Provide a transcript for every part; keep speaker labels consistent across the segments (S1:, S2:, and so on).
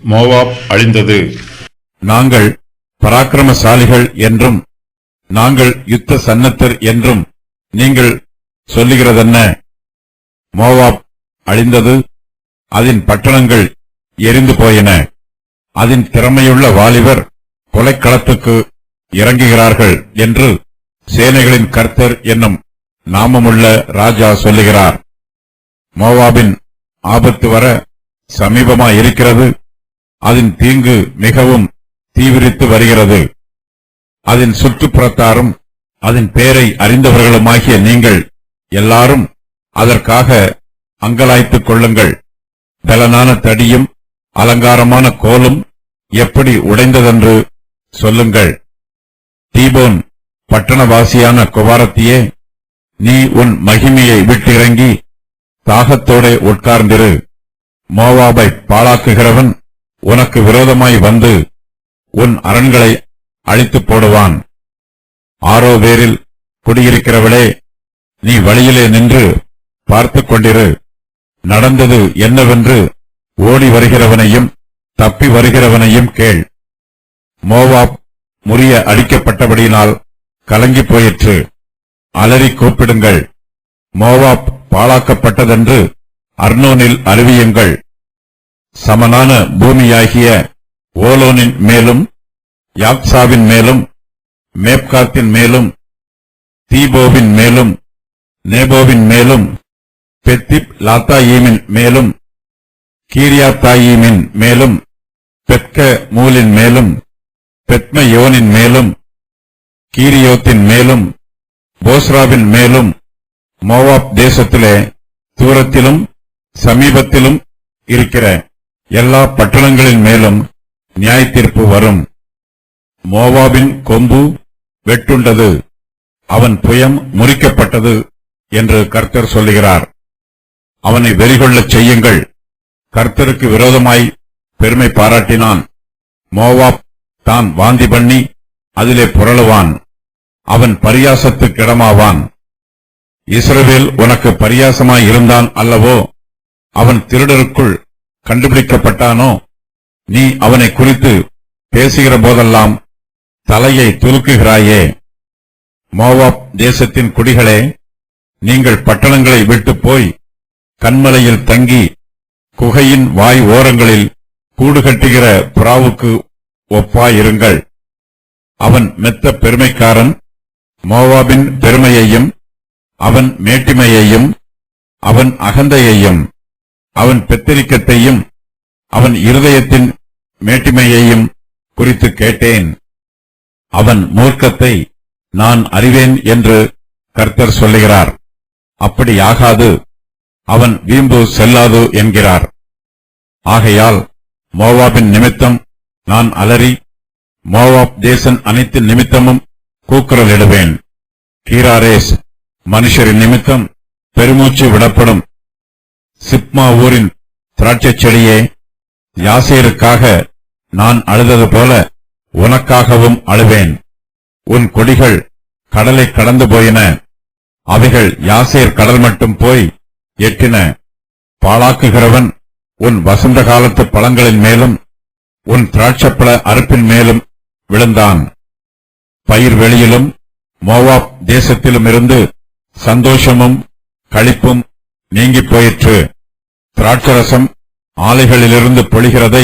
S1: Moab அழிந்தது.
S2: நாங்கள் பராக்கிரமசாலிகள் என்றும் நாங்கள் யுத்த சன்னத்தர் என்றும் நீங்கள் சொல்லுகிறதென்ன? மோவாப் அழிந்தது, அதன் பட்டணங்கள் எரிந்து போயின. அதன் திறமையுள்ள வாலிபர் கொலைக்களத்துக்கு இறங்குகிறார்கள் என்று சேனைகளின் கர்த்தர் என்னும் நாமமுள்ள ராஜா சொல்லுகிறார். மோவாபின் ஆபத்து வர சமீபமாயிருக்கிறது. அதன் தீங்கு மிகவும் தீவிரித்து வருகிறது. அதன் சுற்றுப்புறத்தாரும் அதன் பேரை அறிந்தவர்களுமாகிய நீங்கள் எல்லாரும் அதற்காக அங்கலாய்த்துக் கொள்ளுங்கள். பலனான தடியும் அலங்காரமான கோலும் எப்படி உடைந்ததென்று சொல்லுங்கள். தீபோன் பட்டணவாசியான குவாரத்தியே, நீ உன் மகிமையை விட்டிறங்கி தாகத்தோட உட்கார்ந்திரு. மோவாபை பாழாக்குகிறவன் உனக்கு விரோதமாய் வந்து உன் அரண்களை அழித்துப் போடுவான். ஆரோவேரில் குடியிருக்கிறவளே, நீ வழியிலே நின்று பார்த்துக் கொண்டிரு. நடந்தது என்னவென்று ஓடி வருகிறவனையும் தப்பி வருகிறவனையும் கேள். மோவாப் முறிய அடிக்கப்பட்டபடியினால் கலங்கி போயிற்று. அலறி கூப்பிடுங்கள். மோவாப் பாழாக்கப்பட்டதென்று அர்னோனில் அறிவியுங்கள். சமனான பூமியாகிய ஓலோனின் மேலும் யாக்சாவின் மேலும் மேப்காத்தின் மேலும் தீபோவின் மேலும் நேபோவின் மேலும் பெத்திப் லாத்தாயீமின் மேலும் கீரியாத்தாயீமின் மேலும் பெத்க மூலின் மேலும் பெத்மயோனின் மேலும் கீரியோத்தின் மேலும் போஸ்ராவின் மேலும் மோவாப் தேசத்திலே தூரத்திலும் சமீபத்திலும் இருக்கிற எல்லா பட்டணங்களின் மேலும் நியாயத்தீர்ப்பு வரும். மோவாபின் கொம்பு வெட்டுண்டது, அவன் புயம் முறிக்கப்பட்டது என்று கர்த்தர் சொல்லுகிறார். அவனை வெறிகொள்ளச் செய்யுங்கள். கர்த்தருக்கு விரோதமாய் பெருமை பாராட்டினான். மோவாப் தான் வாந்தி பண்ணி அதிலே புரளுவான். அவன் பரியாசத்துக்கிடமாவான். இஸ்ரவேல் உனக்கு பரியாசமாய் இருந்தான் அல்லவோ? அவன் திருடருக்குள் கண்டுபிடிக்கப்பட்டானோ? நீ அவனை குறித்து பேசுகிற போதெல்லாம் தலையை துலுக்குகிறாயே. மோவாப் தேசத்தின் குடிகளே, நீங்கள் பட்டணங்களை விட்டுப் போய் கன்மலையில் தங்கி குகையின் வாய் ஓரங்களில் கூடு கட்டுகிற புறாவுக்கு ஒப்பாயிருங்கள். அவன் மெத்த பெருமைக்காரன். மோவாபின் பெருமையையும் அவன் மேட்டிமையையும் அவன் அகந்தையையும் அவன் பெத்தரிக்கத்தையும் அவன் இருதயத்தின் மேட்டிமையையும் குறித்து கேட்டேன். அவன் மூர்க்கத்தை நான் அறிவேன் என்று கர்த்தர் சொல்லுகிறார். அப்படியாகாது, அவன் வீம்பு செல்லாது என்கிறார். ஆகையால் மோவாபின் நிமித்தம் நான் அலறி மோவாப் தேசன் அனைத்து நிமித்தமும் கூக்குரலிடுவேன். கீராரேஸ் மனுஷரின் நிமித்தம் பெருமூச்சு விடப்படும். சிப்மா ஊரின் திராட்சைச் செடியே, யாசேருக்காக நான் அழுதது போல உனக்காகவும் அழுவேன். உன் கொடிகள் கடலை கடந்து போயின. அவைகள் யாசேர் கடல் மட்டும் போய் எட்டின. பாழாக்குகிறவன் உன் வசந்த காலத்து பழங்களின் மேலும் உன் திராட்சப்பழ அறுப்பின் மேலும் விழுந்தான். பயிர் வெளியிலும் மோவாப் தேசத்திலுமிருந்து சந்தோஷமும் களிப்பும் நீங்கிப் போயிற்று. திராட்சரசம் ஆலைகளிலிருந்து பொழிகிறதை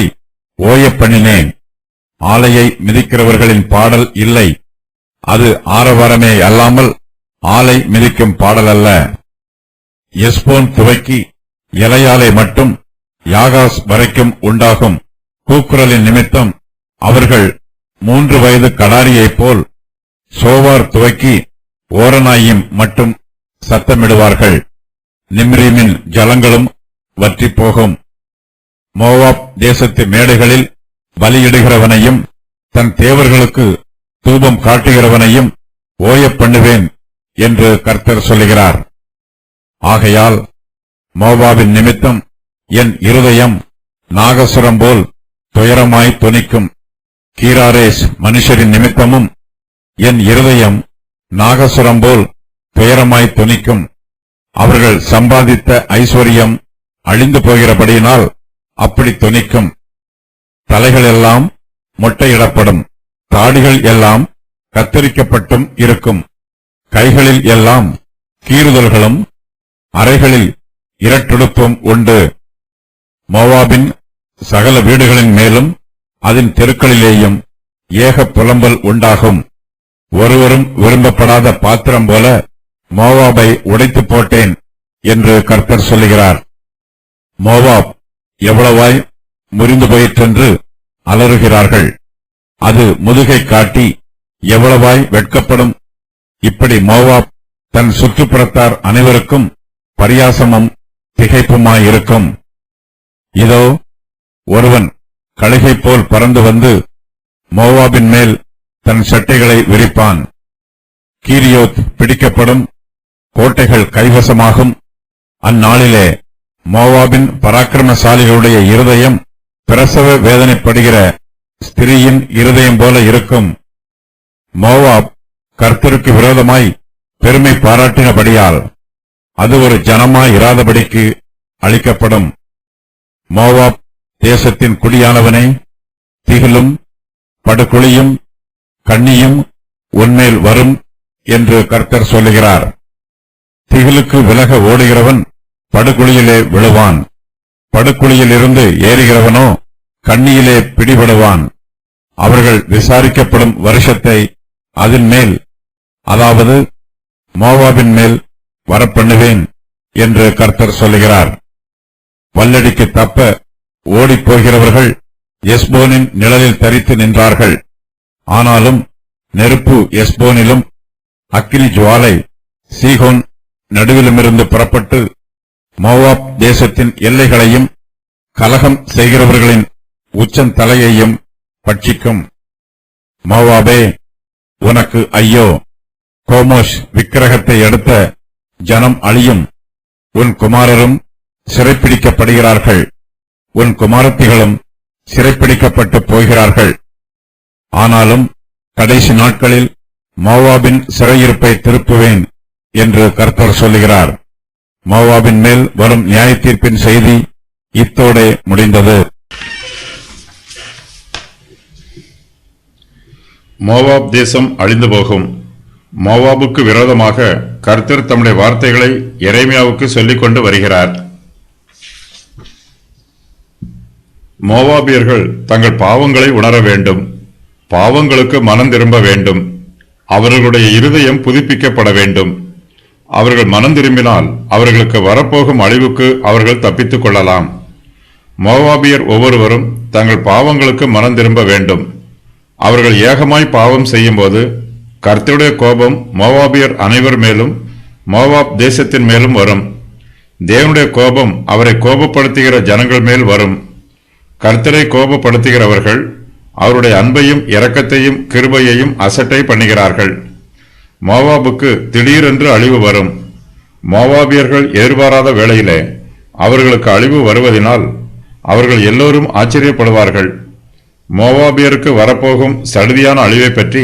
S2: ஓயப் பண்ணினேன். ஆலையை மிதிக்கிறவர்களின் பாடல் இல்லை. அது ஆரவாரமே அல்லாமல் ஆலை மிதிக்கும் பாடல் அல்ல. எஸ்போன் துவக்கி எலையாலை மட்டும் யாகாஸ் வரைக்கும் உண்டாகும் கூக்குரலின் நிமித்தம் அவர்கள் 3 வயது கடாரியைப் போல் சோவார் துவக்கி ஓரனாயும் மட்டும் சத்தமிடுவார்கள். நிம்ரீமின் ஜலங்களும் வற்றிப் போகும். மோவாப் தேசத்து மேடைகளில் பலியிடுகிறவனையும் தன் தேவர்களுக்கு தூபம் காட்டுகிறவனையும் ஓயப் பண்ணுவேன் என்று கர்த்தர் சொல்லுகிறார். ஆகையால் மோவாபின் நிமித்தம் என் இருதயம் நாகசுரம் போல் துயரமாய் தொனிக்கும். கீராரேஸ் மனுஷரின் நிமித்தமும் என் இருதயம் நாகசுரம் போல் துயரமாய் தொனிக்கும். அவர்கள் சம்பாதித்த ஐஸ்வர்யம் அழிந்து போகிறபடியினால் அப்படி தொனிக்கும். தலைகள் எல்லாம் மொட்டையிடப்படும், தாடிகள் எல்லாம் கத்தரிக்கப்பட்டும் இருக்கும், கைகளில் எல்லாம் கீறுதல்களும் அறைகளில் இரட்டுடுப்பும் உண்டு. மோவாபின் சகல வீடுகளின் மேலும் அதன் தெருக்களிலேயும் ஏக புலம்பல் உண்டாகும். ஒருவரும் விரும்பப்படாத பாத்திரம் போல மோவாபை உடைத்து போட்டேன் என்று கர்த்தர் சொல்லுகிறார். மோவாப் எவ்வளவாய் முறிந்து போயிற்றென்று அலறுகிறார்கள். அது முதுகை காட்டி எவ்வளவாய் வெட்கப்படும். இப்படி மோவாப் தன் சுற்றுப்புறத்தார் அனைவருக்கும் பரியாசமும் திகைப்புமாயிருக்கும். இதோ ஒருவன் கழுகை போல் பறந்து வந்து மோவாபின் மேல் தன் சட்டைகளை விரிப்பான். கீரியோத் பிடிக்கப்படும், கோட்டைகள் கைவசமாகும். அந்நாளிலே மோவாபின் பராக்கிரமசாலிகளுடைய இருதயம் பிரசவ வேதனைப்படுகிற ஸ்திரீயின் இருதயம் போல இருக்கும். மோவாப் கர்த்தருக்கு விரோதமாய் பெருமை பாராட்டினபடியால் அது ஒரு ஜனமாய் இராதபடிக்கு அளிக்கப்படும். மோவாப் தேசத்தின் குடியானவனே, திகிலும் படுகுழியும் கண்ணியும் உன்மேல் வரும் என்று கர்த்தர் சொல்லுகிறார். திகிலுக்கு விலக ஓடுகிறவன் படுகுழியிலே விழுவான், படுகுழியிலிருந்து ஏறுகிறவனோ கண்ணியிலே பிடிபடுவான். அவர்கள் விசாரிக்கப்படும் வருஷத்தை அதன் மேல், அதாவது மோவாபின் மேல் வரப்பண்ணுவேன் என்று கர்த்தர் சொல்லுகிறார். வல்லடிக்கு தப்ப ஓடிப்போகிறவர்கள் எஸ்போனின் நிழலில் தரித்து நின்றார்கள். ஆனாலும் நெருப்பு எஸ்போனிலும் அக்கினி ஜுவாலை சீகோன் நடுவிலுமிருந்து புறப்பட்டு மோவாப் தேசத்தின் எல்லைகளையும் கலகம் செய்கிறவர்களின் உச்சந்தலையையும் பட்சிக்கும். மோவாபே, உனக்கு ஐயோ! கோமோஷ் விக்கிரகத்தை எடுத்த ஜனம் அழியும். உன் குமாரரும் சிறைப்பிடிக்கப்படுகிறார்கள், உன் குமாரத்திகளும் சிறைப்பிடிக்கப்பட்டு போகிறார்கள். ஆனாலும் கடைசி நாட்களில் மோவாபின் சிறையிருப்பை திருப்புவேன் என்று கர்த்தர் சொல்லுகிறார். மோவாபின் மேல் வரும் நியாய தீர்ப்பின் செய்தி இத்தோடே முடிந்தது.
S1: மோவாப் தேசம் அழிந்து போகும். மோவாபுக்கு விரோதமாக கர்த்தர் தம்முடைய வார்த்தைகளை எரேமியாவுக்கு சொல்லிக் கொண்டு வருகிறார். மோவாபியர்கள் தங்கள் பாவங்களை உணர வேண்டும், பாவங்களுக்கு மனம் திரும்ப வேண்டும், அவர்களுடைய இருதயம் புதுப்பிக்கப்பட வேண்டும். அவர்கள் மனம் திரும்பினால் அவர்களுக்கு வரப்போகும் அழிவுக்கு அவர்கள் தப்பித்துக் கொள்ளலாம். மோவாபியர் ஒவ்வொருவரும் தங்கள் பாவங்களுக்கு மனம் திரும்ப வேண்டும். அவர்கள் ஏகமாய் பாவம் செய்யும் போது கர்த்தருடைய கோபம் மோவாபியர் அனைவர் மேலும் மோவாப் தேசத்தின் மேலும் வரும். தேவனுடைய கோபம் அவரை கோபப்படுத்துகிற ஜனங்கள் மேல் வரும். கர்த்தரை கோபப்படுத்துகிறவர்கள் அவருடைய அன்பையும் இரக்கத்தையும் கிருபையையும் அசட்டை பண்ணுகிறார்கள். மோவாபுக்கு திடீரென்று அழிவு வரும். மோவாபியர்கள் எதிர்பாராத வேளையிலே அவர்களுக்கு அழிவு வருவதனால் அவர்கள் எல்லோரும் ஆச்சரியப்படுவார்கள். மோவாபியருக்கு வரப்போகும் சடுதியான அழிவை பற்றி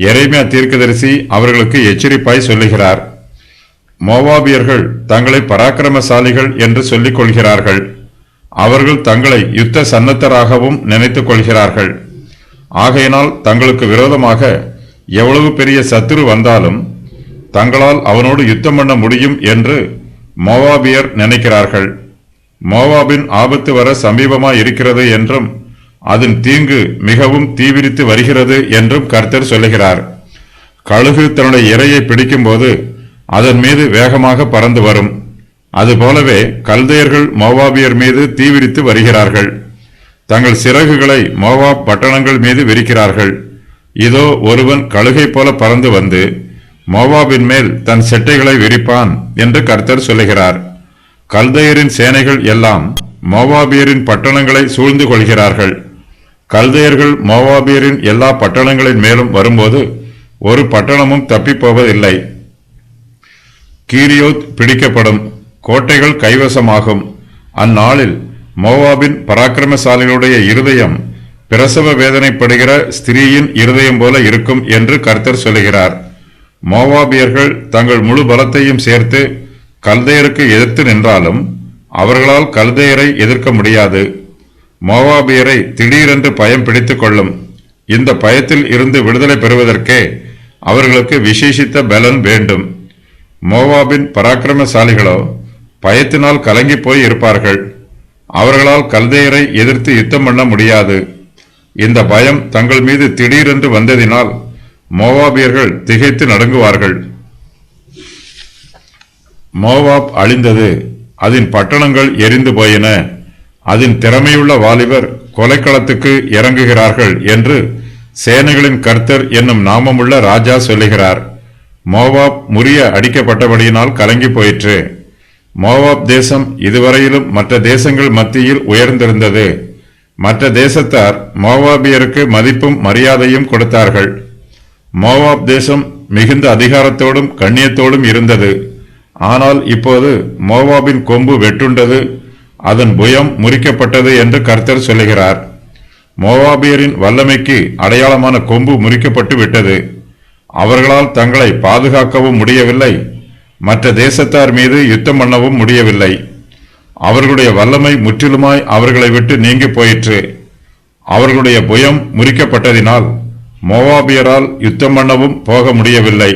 S1: எரேமியா தீர்க்கதரிசி அவர்களுக்கு எச்சரிப்பாய் சொல்லுகிறார். மோவாபியர்கள் தங்களை பராக்கிரமசாலிகள் என்று சொல்லிக் கொள்கிறார்கள். அவர்கள் தங்களை யுத்த சன்னத்தராகவும் நினைத்துக் கொள்கிறார்கள். ஆகையினால் தங்களுக்கு விரோதமாக எவ்வளவு பெரிய சத்துரு வந்தாலும் தங்களால் அவனோடு யுத்தம் பண்ண முடியும் என்று மோவாபியர் நினைக்கிறார்கள். மோவாபின் ஆபத்து வர சமீபமாய் இருக்கிறது என்றும் அதன் தீங்கு மிகவும் தீவிரித்து வருகிறது என்றும் கர்த்தர் சொல்லுகிறார். கழுகு தன்னுடைய இரையை பிடிக்கும் போது அதன் மீது வேகமாக பறந்து வரும். அதுபோலவே கல்தையர்கள் மோவாபியர் மீது தீவிரித்து வருகிறார்கள். தங்கள் சிறகுகளை மோவாப் பட்டணங்கள் மீது விரிக்கிறார்கள். இதோ ஒருவன் கழுகை போல பறந்து வந்து மோவாபின் மேல் தன் செட்டைகளை விரிப்பான் என்று கர்த்தர் சொல்லுகிறார். கல்தையரின் சேனைகள் எல்லாம் மோவாபியரின் பட்டணங்களை சூழ்ந்து கொள்கிறார்கள். கல்தையர்கள் மோவாபியரின் எல்லா பட்டணங்களின் மேலும் வரும்போது ஒரு பட்டணமும் தப்பிப்போவதில்லை. கீரியோத் பிடிக்கப்படும், கோட்டைகள் கைவசமாகும். அந்நாளில் மோவாபின் பராக்கிரமசாலிகளுடைய இருதயம் பிரசவ வேதனைப்படுகிற ஸ்திரீயின் இருதயம் போல இருக்கும் என்று கர்த்தர் சொல்லுகிறார். மோவாபியர்கள் தங்கள் முழு பலத்தையும் சேர்த்து கல்தையருக்கு எதிர்த்து நின்றாலும் அவர்களால் கல்தையரை எதிர்க்க முடியாது. மோவாபியரை திடீரென்று பயம் பிடித்துக் கொள்ளும். இந்த பயத்தில் இருந்து விடுதலை பெறுவதற்கே அவர்களுக்கு விசேஷித்த பலன் வேண்டும். மோவாபின் பராக்கிரமசாலிகளோ பயத்தினால் கலங்கி போய் இருப்பார்கள். அவர்களால் கல்தேயரை எதிர்த்து யுத்தம் பண்ண முடியாது. இந்த பயம் தங்கள் மீது திடீரென்று வந்ததினால் மோவாபியர்கள் திகைத்து நடுங்குவார்கள். மோவாப் அழிந்தது, அதன் பட்டணங்கள் எரிந்து போயின, அதன் திறமையுள்ள வாலிபர் கொலைக்களத்துக்கு இறங்குகிறார்கள் என்று சேனைகளின் கர்த்தர் என்னும் நாமமுள்ள ராஜா சொல்லுகிறார். மோவாப் முறிய அடிக்கப்பட்டபடியினால் கலங்கி போயிற்று. மோவாப் தேசம் இதுவரையிலும் மற்ற தேசங்கள் மத்தியில் உயர்ந்திருந்தது. மற்ற தேசத்தார் மோவாபியருக்கு மதிப்பும் மரியாதையும் கொடுத்தார்கள். மோவாப் தேசம் மிகுந்த அதிகாரத்தோடும் கண்ணியத்தோடும் இருந்தது. ஆனால் இப்போது மோவாபின் கொம்பு வெட்டுண்டது, அதன் புயம் முறிக்கப்பட்டது என்று கர்த்தர் சொல்லுகிறார். மோவாபியரின் வல்லமைக்கு அடையாளமான கொம்பு முறிக்கப்பட்டு விட்டது. அவர்களால் தங்களை பாதுகாக்கவும் முடியவில்லை, மற்ற தேசத்தார் மீது யுத்தம் பண்ணவும் முடியவில்லை. அவர்களுடைய வல்லமை முற்றிலுமாய் அவர்களை விட்டு நீங்கி போயிற்று. அவர்களுடைய புயம் முறிக்கப்பட்டதினால் மோவாபியரால் யுத்தம் பண்ணவும் போக முடியவில்லை.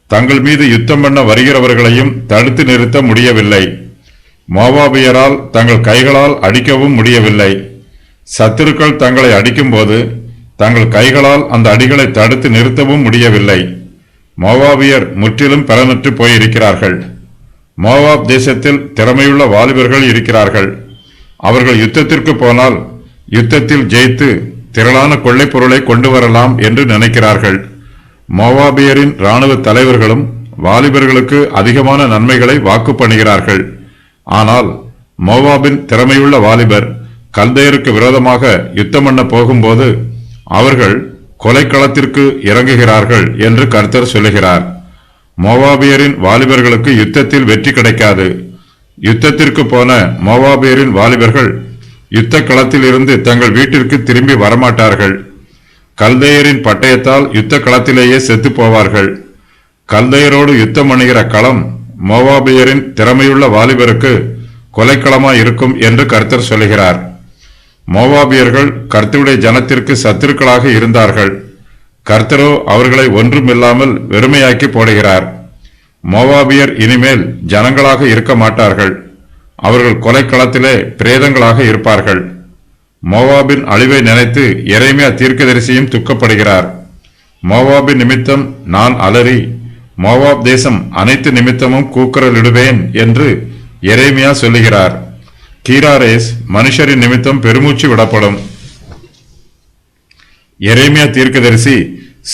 S1: தங்கள் மீது யுத்தம் பண்ண வருகிறவர்களையும் தடுத்து நிறுத்த முடியவில்லை. மோவாபியரால் தங்கள் கைகளால் அடிக்கவும் முடியவில்லை. சத்துருக்கள் தங்களை அடிக்கும்போது தங்கள் கைகளால் அந்த அடிகளை தடுத்து நிறுத்தவும் முடியவில்லை. மோவாபியர் முற்றிலும் பலனற்று போயிருக்கிறார்கள். மோவாப் தேசத்தில் திறமையுள்ள வாலிபர்கள் இருக்கிறார்கள். அவர்கள் யுத்தத்திற்கு போனால் யுத்தத்தில் ஜெயித்து திரளான கொள்ளைப் பொருளை கொண்டு வரலாம் என்று நினைக்கிறார்கள். மோவாபியரின் இராணுவ தலைவர்களும் வாலிபர்களுக்கு அதிகமான நன்மைகளை வாக்கு பண்ணுகிறார்கள். ஆனால் மோவாபின் திறமையுள்ள வாலிபர் கல்தேயருக்கு விரோதமாக யுத்தம் பண்ண போகும்போது அவர்கள் கொலைக்களத்திற்கு இறங்குகிறார்கள் என்று கர்த்தர் சொல்லுகிறார். மோவாபியரின் வாலிபர்களுக்கு யுத்தத்தில் வெற்றி கிடைக்காது. யுத்தத்திற்கு போன மோவாபியரின் வாலிபர்கள் யுத்த களத்தில் இருந்து தங்கள் வீட்டிற்கு திரும்பி வரமாட்டார்கள். கல்தேயரின் பட்டயத்தால் யுத்த களத்திலேயே செத்து போவார்கள். கல்தேயரோடு யுத்தம் பண்ணுகிற களம் மோவாபியரின் திறமையுள்ள வாலிபருக்கு கொலைக்களமாய் இருக்கும் என்று கர்த்தர் சொல்லுகிறார். மோவாபியர்கள் கர்த்தருடைய ஜனத்திற்கு சத்துருக்களாக இருந்தார்கள். கர்த்தரோ அவர்களை ஒன்றுமில்லாமல் வெறுமையாக்கி போடுகிறார். மோவாபியர் இனிமேல் ஜனங்களாக இருக்க மாட்டார்கள். அவர்கள் கொலைக்களத்திலே பிரேதங்களாக இருப்பார்கள். மோவாபின் அழிவை நினைத்து எரேமியா தீர்க்கதரிசியும் துக்கப்படுகிறார். மோவாபின் நிமித்தம் நான் அலறி மோவாப் தேசம் அனைத்து நிமித்தமும் கூக்குரலிடுவேன் என்று எரேமியா சொல்லுகிறார். கீராரேஸ் மனுஷரின் நிமித்தம் பெருமூச்சு விடப்படும். எரேமியா தீர்க்கதரிசி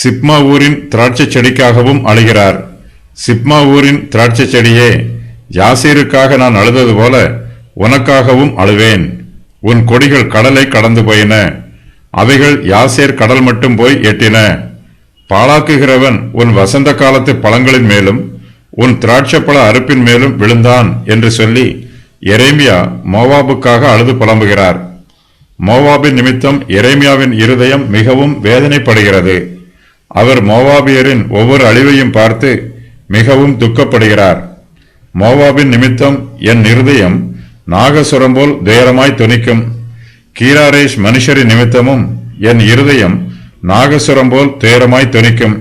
S1: சிப்மா ஊரின் திராட்சை செடிக்காகவும் அழுகிறார். சிப்மா ஊரின் திராட்சை செடியே, யாசேருக்காக நான் அழுதது போல உனக்காகவும் அழுவேன். உன் கொடிகள் கடலை கடந்து போயின, அவைகள் யாசேர் கடல் மட்டும் போய் எட்டின. பாழாக்குகிறவன் உன் வசந்த காலத்து பழங்களின் மேலும் உன் திராட்சைப்பழ அறுப்பின் மேலும் விழுந்தான் என்று சொல்லி எரேமியா மோவாபுக்காக அழுது புலம்புகிறார். மோவாபின் நிமித்தம் எரேமியாவின் இருதயம் மிகவும் வேதனைப்படுகிறது. அவர் மோவாபியரின் ஒவ்வொரு அழிவையும் பார்த்து மிகவும் துக்கப்படுகிறார். மோவாபின் நிமித்தம் என் இருதயம் நாகசுரம் போல் துயரமாய் தொனிக்கும். கீராரேஷ் மனுஷரின் நிமித்தமும் என் இருதயம் நாகசுரம் போல் துயரமாய் தொனிக்கும்.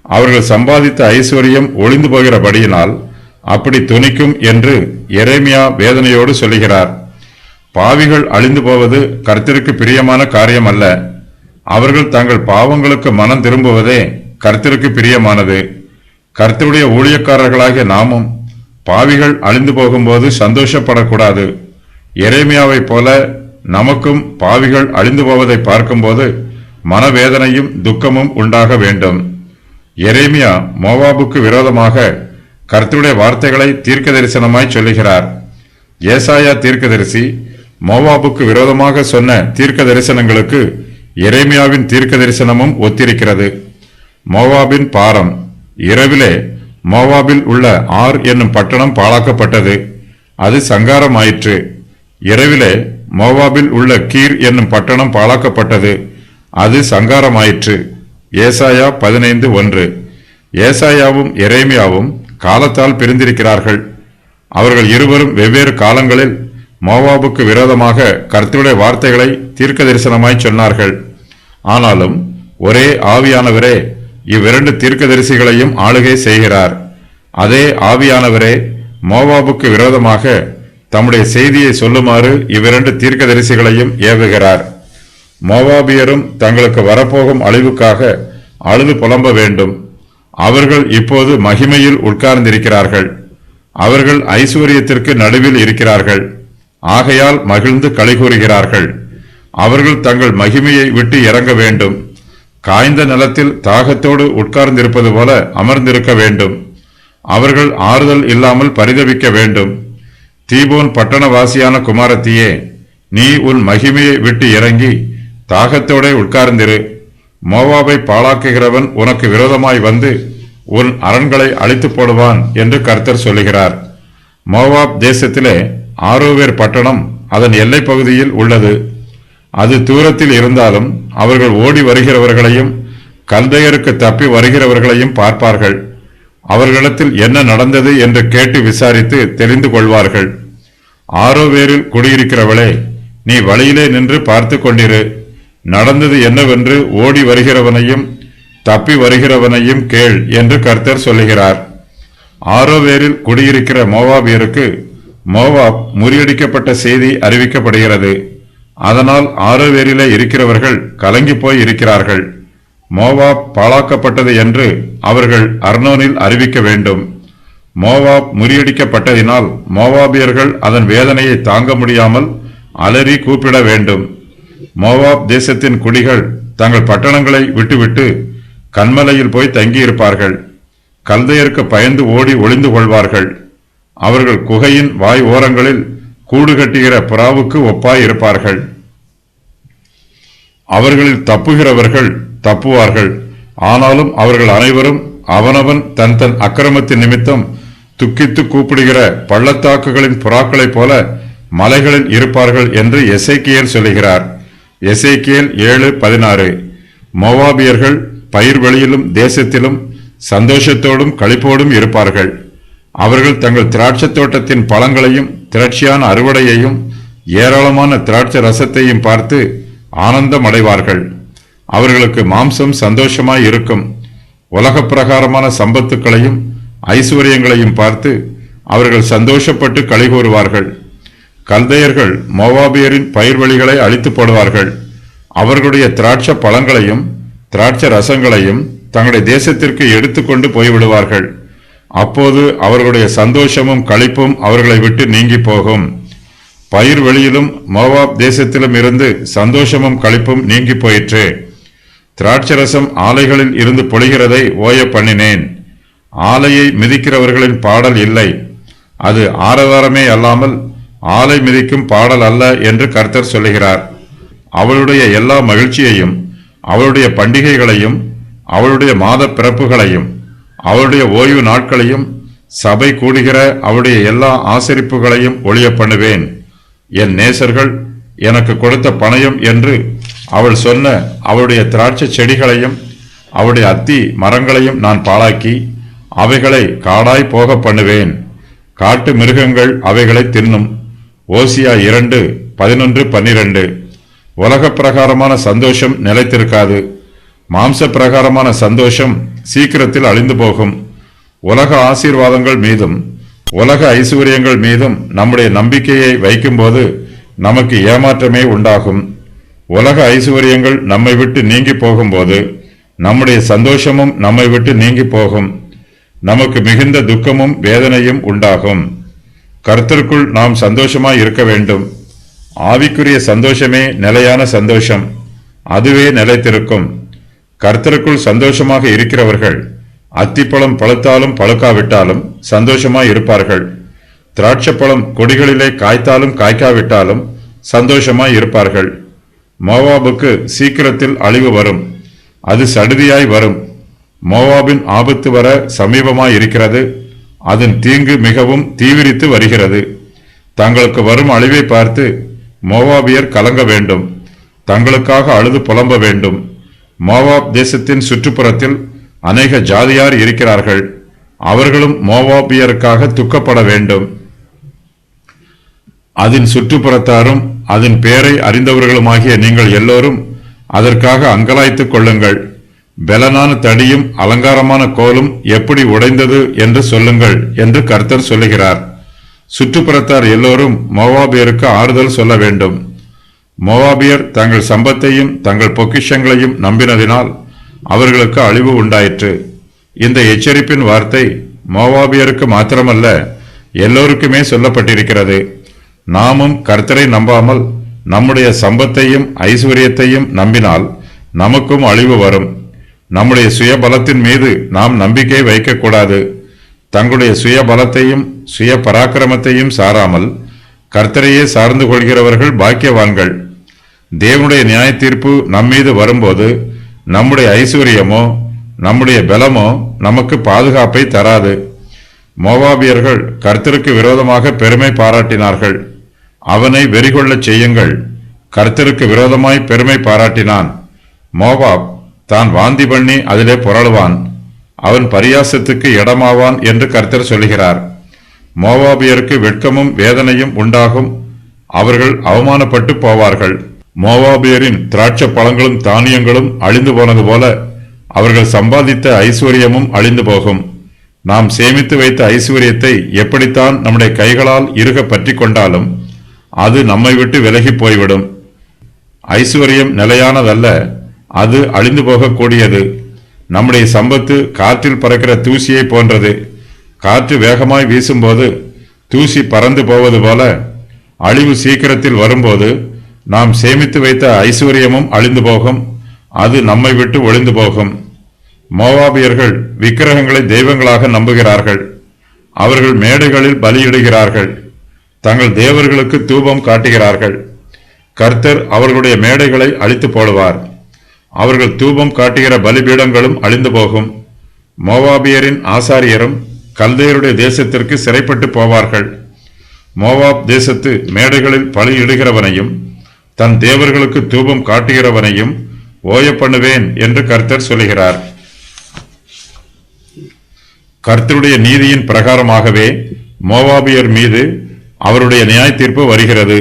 S1: அவர்கள் சம்பாதித்த ஐஸ்வர்யம் ஒளிந்து போகிறபடியினால் அப்படி தொனிக்கும் என்று எரேமியா வேதனையோடு சொல்லுகிறார். பாவிகள் அழிந்து போவது கர்த்தருக்கு பிரியமான காரியம் அல்ல. அவர்கள் தங்கள் பாவங்களுக்கு மனம் திரும்புவதே கர்த்தருக்கு பிரியமானது. கர்த்தருடைய ஊழியக்காரர்களாகிய நாமும் பாவிகள் அழிந்து போகும்போது சந்தோஷப்படக்கூடாது. எரேமியாவை போல நமக்கும் பாவிகள் அழிந்து போவதை பார்க்கும்போது மனவேதனையும் துக்கமும் உண்டாக வேண்டும். எரேமியா மோவாபுக்கு விரோதமாக கர்த்தருடைய வார்த்தைகளை தீர்க்க தரிசனமாய் சொல்லுகிறார். ஏசாயா தீர்க்கதரிசி மோவாபுக்கு விரோதமாக சொன்ன தீர்க்க தரிசனங்களுக்கு எரேமியாவின் தீர்க்க தரிசனமும் ஒத்திருக்கிறது. மோவாபின் பாரம். இரவிலே மோவாபில் உள்ள ஆர் என்னும் பட்டணம் பாழாக்கப்பட்டது, அது சங்காரமாயிற்று. இரவிலே மோவாபில் உள்ள கீர் என்னும் பட்டணம் பாழாக்கப்பட்டது, அது சங்காரமாயிற்று. ஏசாயா 15:1. ஏசாயாவும் எரேமியாவும் காலத்தால் பிரிந்திருக்கிறார்கள். அவர்கள் இருவரும் வெவ்வேறு காலங்களில் மோவாபுக்கு விரோதமாக கர்த்தருடைய வார்த்தைகளை தீர்க்க தரிசனமாய் சொன்னார்கள். ஆனாலும் ஒரே ஆவியானவரே இவ்விரண்டு தீர்க்கதரிசிகளையும் ஆளுகை செய்கிறார். அதே ஆவியானவரே மோவாபுக்கு விரோதமாக தம்முடைய செய்தியை சொல்லுமாறு இவ்விரண்டு தீர்க்கதரிசிகளையும் ஏவுகிறார். மோவாபியரும் தங்களுக்கு வரப்போகும் அழிவுக்காக அழுது புலம்ப வேண்டும். அவர்கள் இப்போது மகிமையில் உட்கார்ந்திருக்கிறார்கள். அவர்கள் ஐசுவரியத்திற்கு நடுவில் இருக்கிறார்கள். ஆகையால் மகிழ்ந்து களிகூறுகிறார்கள். அவர்கள் தங்கள் மகிமையை விட்டு இறங்க வேண்டும். காய்ந்த நிலத்தில் தாகத்தோடு உட்கார்ந்திருப்பது போல அமர்ந்திருக்க வேண்டும். அவர்கள் ஆறுதல் இல்லாமல் பரிதபிக்க வேண்டும். தீபோன் பட்டணவாசியான குமாரத்தியே, நீ உன் மகிமையை விட்டு இறங்கி தாகத்தோட உட்கார்ந்திரு. மோவாபை பாழாக்குகிறவன் உனக்கு விரோதமாய் வந்து உன் அரண்களை அழித்து போடுவான் என்று கர்த்தர் சொல்லுகிறார். மோவாப் தேசத்திலே ஆரோவேர் பட்டணம் அதன் எல்லை பகுதியில் உள்ளது. அது தூரத்தில் இருந்தாலும் அவர்கள் ஓடி வருகிறவர்களையும் கல்தையருக்கு தப்பி வருகிறவர்களையும் பார்ப்பார்கள். அவர்களிடத்தில் என்ன நடந்தது என்று கேட்டு விசாரித்து தெரிந்து கொள்வார்கள். ஆரோவேரில் குடியிருக்கிறவளே, நீ வழியிலே நின்று பார்த்து கொண்டிரு. நடந்தது என்னவென்று ஓடி வருகிறவனையும் தப்பி வருகிறவனையும் கேள் என்று கர்த்தர் சொல்லுகிறார். ஆரோவேரில் குடியிருக்கிற மோவாபியருக்கு மோவாப் முறியடிக்கப்பட்ட செய்தி அறிவிக்கப்படுகிறது. அதனால் ஆரோவேரிலே இருக்கிறவர்கள் கலங்கி போய் இருக்கிறார்கள். மோவாப் பாழாக்கப்பட்டது என்று அவர்கள் அர்னோனில் அறிவிக்க வேண்டும். மோவாப் முறியடிக்கப்பட்டதினால் மோவாபியர்கள் அதன் வேதனையை தாங்க முடியாமல் அலறி கூப்பிட வேண்டும். மோவாப் தேசத்தின் குடிகள் தங்கள் பட்டணங்களை விட்டுவிட்டு கன்மலையில் போய் தங்கியிருப்பார்கள். கல்தையருக்கு பயந்து ஓடி ஒளிந்து கொள்வார்கள். அவர்கள் குகையின் வாய் ஓரங்களில் கூடு கட்டுகிற புறாவுக்கு ஒப்பாய் இருப்பார்கள். அவர்களில் தப்புகிறவர்கள் தப்புவார்கள். ஆனாலும் அவர்கள் அனைவரும் அவனவன் தன் தன் அக்கிரமத்தின் நிமித்தம் துக்கித்து கூப்பிடுகிற பள்ளத்தாக்குகளின் புறாக்களைப் போல மலைகளில் இருப்பார்கள் என்று எசேக்கியேல் சொல்லுகிறார். எசேக்கியேல் 7:16. மோவாபியர்கள் பயிர்வெளியிலும் தேசத்திலும் சந்தோஷத்தோடும் களிப்போடும் இருப்பார்கள். அவர்கள் தங்கள் திராட்சை தோட்டத்தின் பழங்களையும் திரட்சியான அறுவடையையும் ஏராளமான திராட்சை ரசத்தையும் பார்த்து ஆனந்தம் அடைவார்கள். அவர்களுக்கு மாம்சம் சந்தோஷமாய் இருக்கும். உலக பிரகாரமான சம்பத்துக்களையும் ஐஸ்வர்யங்களையும் பார்த்து அவர்கள் சந்தோஷப்பட்டு களிகூறுவார்கள். கல்தையர்கள் மோவாபியரின் பயிர்வெளிகளை அழித்து போடுவார்கள். அவர்களுடைய திராட்சை பழங்களையும் திராட்சை ரசங்களையும் தங்களுடைய தேசத்திற்கு எடுத்துக்கொண்டு போய்விடுவார்கள். அப்போது அவர்களுடைய சந்தோஷமும் களிப்பும் அவர்களை விட்டு நீங்கி போகும். பயிர்வெளியிலும் மோவாப் தேசத்திலும் இருந்து சந்தோஷமும் களிப்பும் நீங்கி போயிற்று. திராட்சரசம் ஆலைகளில் இருந்து பொழிகிறதை ஓய பண்ணினேன். ஆலையை மிதிக்கிறவர்களின் பாடல் இல்லை. அது ஆரவாரமே அல்லாமல் ஆலை மிதிக்கும் பாடல் அல்ல என்று கர்த்தர் சொல்லுகிறார். அவளுடைய எல்லா மகிழ்ச்சியையும் அவளுடைய பண்டிகைகளையும் அவளுடைய மாத பிறப்புகளையும் அவளுடைய ஓய்வு நாட்களையும் சபை கூடுகிற அவளுடைய எல்லா ஆசரிப்புகளையும் ஒழிய பண்ணுவேன். என் நேசர்கள் எனக்கு கொடுத்த பணயம் என்று அவள் சொன்ன அவளுடைய திராட்சை செடிகளையும் அவளுடைய அத்தி மரங்களையும் நான் பாழாக்கி அவைகளை காடாய் போக பண்ணுவேன். காட்டு மிருகங்கள் அவைகளை தின்னும். ஓசியா 2:11-12. உலக பிரகாரமான சந்தோஷம் நிலைத்திருக்காது. மாம்ச பிரகாரமான சந்தோஷம் சீக்கிரத்தில் அழிந்து போகும். உலக ஆசீர்வாதங்கள் மீதும் உலக ஐஸ்வர்யங்கள் மீதும் நம்முடைய நம்பிக்கையை வைக்கும்போது நமக்கு ஏமாற்றமே உண்டாகும். உலக ஐஸ்வர்யங்கள் நம்மை விட்டு நீங்கி போகும்போது நம்முடைய சந்தோஷமும் நம்மை விட்டு நீங்கி போகும். நமக்கு மிகுந்த துக்கமும் வேதனையும் உண்டாகும். கர்த்தருக்குள் நாம் சந்தோஷமாய் இருக்க வேண்டும். ஆவிக்குரிய சந்தோஷமே நிலையான சந்தோஷம். அதுவே நிலைத்திருக்கும். கர்த்தருக்குள் சந்தோஷமாக இருக்கிறவர்கள் அத்திப்பழம் பழுத்தாலும் பழுக்காவிட்டாலும் சந்தோஷமாய் இருப்பார்கள். திராட்சைப்பழம் கொடிகளிலே காய்த்தாலும் காய்க்காவிட்டாலும் சந்தோஷமாய் இருப்பார்கள். மோவாபுக்கு சீக்கிரத்தில் அழிவு வரும். அது சடுதியாய் வரும். மோவாபின் ஆபத்து வர சமீபமாய் இருக்கிறது. அதன் தீங்கு மிகவும் தீவிரித்து வருகிறது. தங்களுக்கு வரும் அழிவை பார்த்து மோவாபியர் கலங்க வேண்டும். தங்களுக்காக அழுது புலம்ப வேண்டும். மோவாப் தேசத்தின் சுற்றுப்புறத்தில் அநேக ஜாதியார் இருக்கிறார்கள். அவர்களும் மோவாபியருக்காக துக்கப்பட வேண்டும். அதன் சுற்றுப்புறத்தாரும் அதன் பேரை அறிந்தவர்களுமாகிய நீங்கள் எல்லோரும் அதற்காக அங்கலாய்த்துக் கொள்ளுங்கள். பெலனான தடியும் அலங்காரமான கோலும் எப்படி உடைந்தது என்று சொல்லுங்கள் என்று கர்த்தர் சொல்லுகிறார். சுற்றுப்புறத்தார் எல்லோரும் மோவாபியருக்கு ஆறுதல் சொல்ல வேண்டும். மோவாபியர் தங்கள் சம்பத்தையும் தங்கள் பொக்கிஷங்களையும் நம்பினதினால் அவர்களுக்கு அழிவு உண்டாயிற்று. இந்த எச்சரிப்பின் வார்த்தை மோவாபியருக்கு மாத்திரமல்ல, எல்லோருக்குமே சொல்லப்பட்டிருக்கிறது. நாமும் கர்த்தரை நம்பாமல் நம்முடைய சம்பத்தையும் ஐஸ்வர்யத்தையும் நம்பினால் நமக்கும் அழிவு வரும். நம்முடைய சுய பலத்தின் மீது நாம் நம்பிக்கை வைக்கக்கூடாது. தங்களுடைய சுய பலத்தையும் சுய பராக்கிரமத்தையும் சாராமல் கர்த்தரையே சார்ந்து கொள்கிறவர்கள் பாக்கியவான்கள். தேவனுடைய நியாய தீர்ப்பு நம்மீது வரும்போது நம்முடைய ஐஸ்வர்யமோ நம்முடைய பலமோ நமக்கு பாதுகாப்பை தராது. மோவாபியர்கள் கர்த்தருக்கு விரோதமாக பெருமை பாராட்டினார்கள். அவனை வெறிகொள்ளச் செய்யுங்கள். கர்த்தருக்கு விரோதமாய் பெருமை பாராட்டினான். மோவாப் தான் வாந்தி பண்ணி அதிலே புரளுவான். அவன் பரியாசத்துக்கு இடமாவான் என்று கர்த்தர் சொல்லுகிறார். மோவாபியருக்கு வெட்கமும் வேதனையும் உண்டாகும். அவர்கள் அவமானப்பட்டு போவார்கள். மோவாபியரின் திராட்சை பழங்களும் தானியங்களும் அழிந்து போனது போல அவர்கள் சம்பாதித்த ஐஸ்வர்யமும் அழிந்து போகும். நாம் சேமித்து வைத்த ஐஸ்வர்யத்தை எப்படித்தான் நம்முடைய கைகளால் இறுக பற்றி கொண்டாலும் அது நம்மை விட்டு விலகி போய்விடும். ஐஸ்வர்யம் நிலையானதல்ல, அது அழிந்து போகக்கூடியது. நம்முடைய சம்பத்து காற்றில் பறக்கிற தூசியை போன்றது. காற்று வேகமாய் வீசும்போது தூசி பறந்து போவது போல அழிவு சீக்கிரத்தில் வரும்போது நாம் சேமித்து வைத்த ஐஸ்வர்யமும் அழிந்து போகும். அது நம்மை விட்டு ஒளிந்து போகும். மோவாபியர்கள் விக்கிரகங்களை தெய்வங்களாக நம்புகிறார்கள். அவர்கள் மேடைகளில் பலியிடுகிறார்கள். தங்கள் தேவர்களுக்கு தூபம் காட்டுகிறார்கள். கர்த்தர் அவர்களுடைய மேடைகளை அழித்து போடுவார். அவர்கள் தூபம் காட்டுகிற பலிபீடங்களும் அழிந்து போகும். மோவாபியரின் ஆசாரியரும் கல்தேயருடைய தேசத்திற்கு சிறைப்பட்டு போவார்கள். மோவாப் தேசத்து மேடைகளில் பலியிடுகிறவனையும் தன் தேவர்களுக்கு தூபம் காட்டுகிறவனையும் ஓய பண்ணுவேன் என்று கர்த்தர் சொல்லுகிறார். கர்த்தருடைய நீதியின் பிரகாரமாகவே மோவாபியர் மீது அவருடைய நியாய தீர்ப்பு வருகிறது.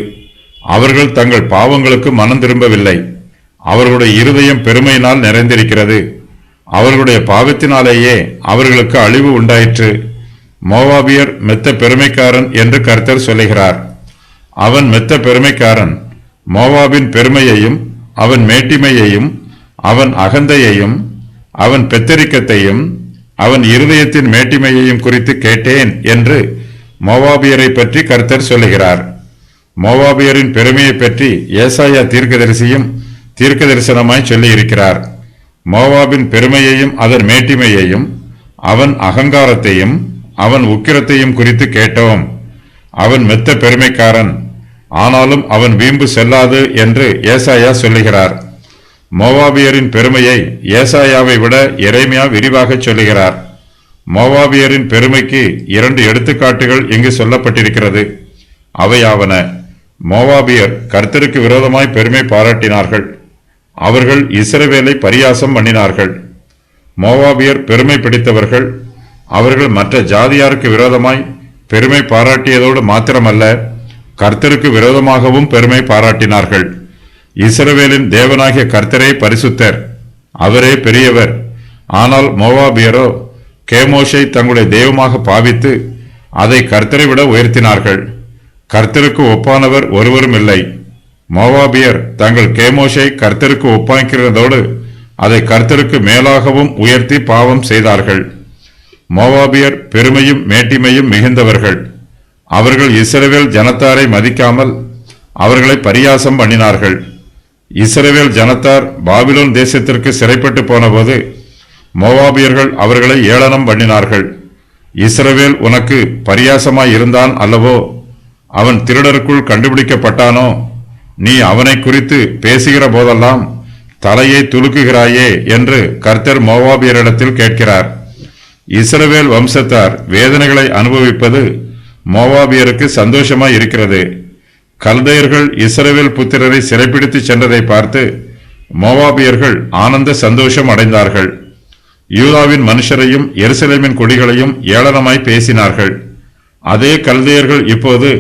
S1: அவர்கள் தங்கள் பாவங்களுக்கு மனம் திரும்பவில்லை. அவர்களுடைய இருதயம் பெருமையினால் நிறைந்திருக்கிறது. அவர்களுடைய பாவத்தினாலேயே அவர்களுக்கு அழிவு உண்டாயிற்று. மோவாபியர் மெத்த பெருமைக்காரன் என்று கர்த்தர் சொல்லுகிறார். அவன் மெத்த பெருமைக்காரன். மோவாபின் பெருமையையும் அவன் மேட்டிமையையும் அவன் அகந்தையையும் அவன் பெத்தரிக்கத்தையும் அவன் இருதயத்தின் மேட்டிமையையும் குறித்து கேட்டேன் என்று மோவாபியரை பற்றி கர்த்தர் சொல்லுகிறார். மோவாபியரின் பெருமையை பற்றி ஏசாயா தீர்க்கதரிசியும் தீர்க்க தரிசனமாய் சொல்லி இருக்கிறார். மோவாபின் பெருமையையும் அதன் மேட்டிமையையும் அவன் அகங்காரத்தையும் அவன் உக்கிரத்தையும் குறித்து கேட்டோம். அவன் மெத்த பெருமைக்காரன், ஆனாலும் அவன் வீம்பு செல்லாது என்று ஏசாயா சொல்லுகிறார். மோவாபியரின் பெருமையை ஏசாயாவை விட எரேமியா விரிவாக சொல்லுகிறார். மோவாபியரின் பெருமைக்கு 2 எடுத்துக்காட்டுகள் இங்கு சொல்லப்பட்டிருக்கிறது. அவையாவன: மோவாபியர் கர்த்தருக்கு விரோதமாய் பெருமை பாராட்டினார்கள். அவர்கள் இஸ்ரவேலை பரியாசம் பண்ணினார்கள். மோவாபியர் பெருமை பிடித்தவர்கள். அவர்கள் மற்ற ஜாதியாருக்கு விரோதமாய் பெருமை பாராட்டியதோடு மாத்திரமல்ல, கர்த்தருக்கு விரோதமாகவும் பெருமை பாராட்டினார்கள். இஸ்ரவேலின் தேவனாகிய கர்த்தரே பரிசுத்தர், அவரே பெரியவர். ஆனால் மோவாபியரோ கேமோஷை தங்களுடைய தெய்வமாக பாவித்து அதை கர்த்தரை விட உயர்த்தினார்கள். கர்த்தருக்கு ஒப்பானவர் ஒருவரும் இல்லை. மோவாபியர் தங்கள் கேமோஷை கர்த்தருக்கு ஒப்பாக்கிறதோடு அதை கர்த்தருக்கு மேலாகவும் உயர்த்தி பாவம் செய்தார்கள். மோவாபியர் பெருமையும் மேட்டிமையும் மிகுந்தவர்கள். அவர்கள் இஸ்ரவேல் ஜனத்தாரை மதிக்காமல் அவர்களை பரியாசம் பண்ணினார்கள். இஸ்ரவேல் ஜனத்தார் பாபிலோன் தேசத்திற்கு சிறைப்பட்டு போனபோது மோவாபியர்கள் அவர்களை ஏளனம் பண்ணினார்கள். இஸ்ரவேல் உனக்கு பரியாசமாய் இருந்தான் அல்லவோ? அவன் திருடருக்குள் கண்டுபிடிக்கப்பட்டானோ? நீ அவனை குறித்து பேசுகிற போதெல்லாம் தலையை துலுக்குகிறாயே என்று கர்த்தர் மோவாபியரிடத்தில் கேட்கிறார். இஸ்ரவேல் வம்சத்தார் வேதனைகளை அனுபவிப்பது மோவாபியருக்கு சந்தோஷமாய் இருக்கிறது. கல்தேயர்கள் இஸ்ரவேல் புத்திரரை சிறைப்பிடித்து சென்றதை பார்த்து மோவாபியர்கள் ஆனந்த சந்தோஷம் அடைந்தார்கள். யூதாவின் மனுஷரையும் எருசலேமின் குடிகளையும் ஏளனமாய் பேசினார்கள். அதே கல்தேயர்கள் இப்போது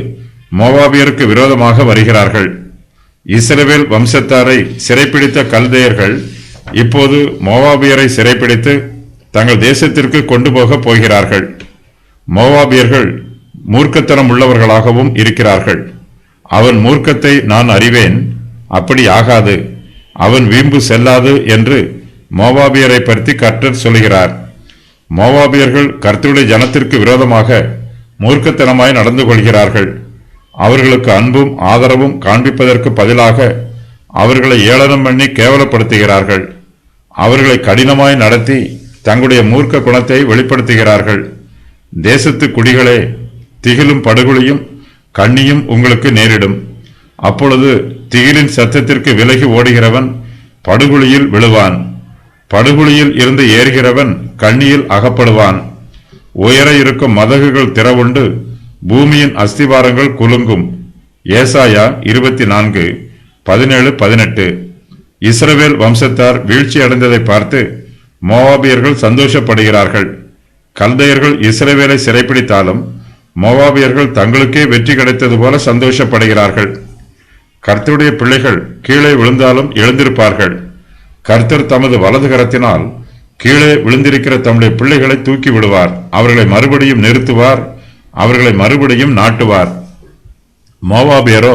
S1: மோவாபியருக்கு விரோதமாக வருகிறார்கள். இஸ்ரவேல் வம்சத்தாரை சிறைப்பிடித்த கல்தேயர்கள் இப்போது மோவாபியரை சிறைப்பிடித்து தங்கள் தேசத்திற்கு கொண்டு போகப் போகிறார்கள். மோவாபியர்கள் மூர்க்கத்தனம் உள்ளவர்களாகவும் இருக்கிறார்கள். அவன் மூர்க்கத்தை நான் அறிவேன், அப்படி ஆகாது, அவன் வீம்பு செல்லாது என்று மோவாபியரை பற்றி கர்த்தர் சொல்கிறார். மோவாபியர்கள் கர்த்தருடைய ஜனத்திற்கு விரோதமாக மூர்க்கத்தனமாய் நடந்து கொள்கிறார்கள். அவர்களுக்கு அன்பும் ஆதரவும் காண்பிப்பதற்கு பதிலாக அவர்களை ஏளனம் பண்ணி கேவலப்படுத்துகிறார்கள். அவர்களை கடினமாய் நடத்தி தங்களுடைய மூர்க்க குணத்தை வெளிப்படுத்துகிறார்கள். தேசத்து குடிகளே, திகிலும் படுகொலியும் கண்ணியும் உங்களுக்கு நேரிடும். அப்பொழுது திகிலின் சத்தத்திற்கு விலகி ஓடுகிறவன் படுகுழியில் விழுவான். படுகுழியில் இருந்து ஏறுகிறவன் கண்ணியில் அகப்படுவான். உயர இருக்கும் மதகுகள் திறவுண்டு பூமியின் அஸ்திவாரங்கள் குலுங்கும். ஏசாயா 24:17-18. இஸ்ரவேல் வம்சத்தார் வீழ்ச்சி அடைந்ததை பார்த்து மோவாபியர்கள் சந்தோஷப்படுகிறார்கள். கல்தையர்கள் இஸ்ரவேலை சிறைப்பிடித்தாலும் மோவாபியர்கள் தங்களுக்கே வெற்றி கிடைத்தது போல சந்தோஷப்படுகிறார்கள். கர்த்தருடைய பிள்ளைகள் கீழே விழுந்தாலும் எழுந்திருப்பார்கள். கர்த்தர் தமது வலது கரத்தினால் கீழே விழுந்திருக்கிற தம்முடைய பிள்ளைகளை தூக்கி விடுவார். அவர்களை மறுபடியும் நிறுத்துவார், அவர்களை மறுபடியும் நாட்டுவார். மோவாபியரோ